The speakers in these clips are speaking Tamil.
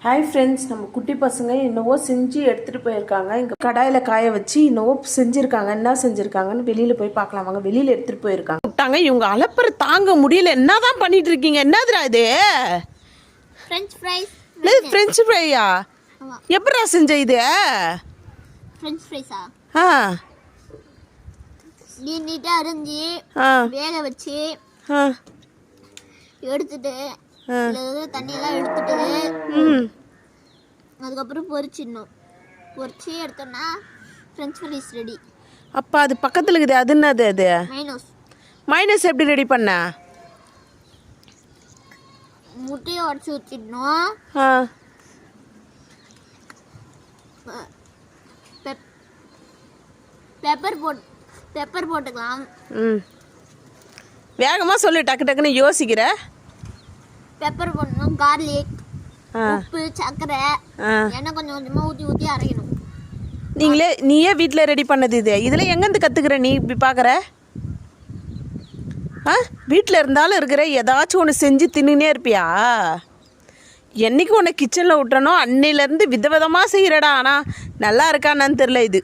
ஹாய் ஃப்ரெண்ட்ஸ், நம்ம குட்டி பசங்க என்னவோ செஞ்சு எடுத்துகிட்டு போயிருக்காங்க. இங்கே கடாயில் காய வச்சு என்னவோ செஞ்சுருக்காங்க. என்ன செஞ்சுருக்காங்கன்னு வெளியில் போய் பார்க்கலாம் வாங்க. வெளியில் எடுத்துகிட்டு போயிருக்காங்க. விட்டாங்க இவங்க அலப்பற தாங்க முடியல. என்னதான் பண்ணிட்டு இருக்கீங்க? என்னதுடா இது? French fries. ஃப்ரெஞ்ச் ஃப்ரையா? எப்படா செஞ்ச இது? ஃப்ரெஞ்ச் ஃப்ரைஸா? நீட்டா அரிஞ்சு வேக வச்சு எடுத்துட்டு தண்ணியெல்லாம் எடுத்துட்டு அதுக்கப்புறம் பொரிச்சிடணும். பொரிச்சு எடுத்தோம்னா ஃப்ரெஞ்ச் ஃப்ரைஸ் ரெடி. அப்பா அது பக்கத்தில் இருக்குது. அது என்னது? அது மைனஸ். மைனஸ் எப்படி ரெடி பண்ண? முட்டையை உடச்சி ஊற்றிடணும். பெப்பர் போட்டுக்கலாம். வேகமாக சொல்லு, டக்கு டக்குன்னு யோசிக்கிற. பெப்பர் போடணும், கார்லிக், உப்பு, சர்க்கரை, எண்ணெய் கொஞ்சம் கொஞ்சமாக ஊற்றி அரைக்கணும். நீயே வீட்டில் ரெடி பண்ணது இது? இதில் எங்கேருந்து கற்றுக்குற நீ இப்படி பார்க்குற? வீட்டில் இருந்தாலும் இருக்கிற ஏதாச்சும் ஒன்று செஞ்சு தின்னுனே இருப்பியா? என்றைக்கு ஒன்று கிச்சனில் விட்டனோ அன்னையிலேருந்து விதவிதமாக செய்கிறடா. ஆனால் நல்லா இருக்கான்னு தெரில இது.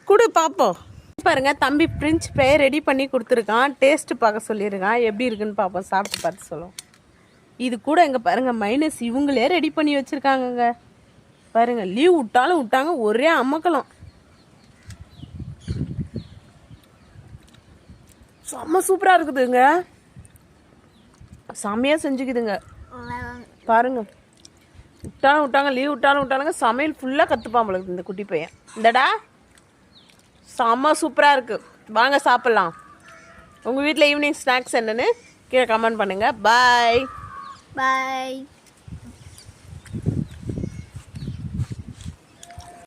கொடு பார்ப்போம். பாருங்க, தம்பி ஃப்ரெஞ்ச் ஃப்ரையை ரெடி பண்ணி கொடுத்துருக்கான். டேஸ்ட்டு பார்க்க சொல்லியிருக்கான். எப்படி இருக்குன்னு பார்ப்போம். சாப்பிட்டு பார்த்து சொல்லுவோம். இது கூட இங்கே பாருங்கள் மைனஸ் இவங்களே ரெடி பண்ணி வச்சுருக்காங்கங்க. பாருங்கள், லீவ் விட்டாலும் விட்டாங்க, ஒரே அம்மக்கலாம். செம்ம சூப்பராக இருக்குதுங்க. செம்மையாக செஞ்சுக்குதுங்க. பாருங்கள், விட்டாங்க லீவ் விட்டாலுங்க. சமையல் ஃபுல்லாக கற்றுப்பான் போல இந்த குட்டி பையன். இந்தடா செம்ம சூப்பராக இருக்குது. வாங்க சாப்பிட்லாம். உங்கள் வீட்டில் ஈவினிங் ஸ்நாக்ஸ் என்னன்னு கீழே கமெண்ட் பண்ணுங்கள். பாய்.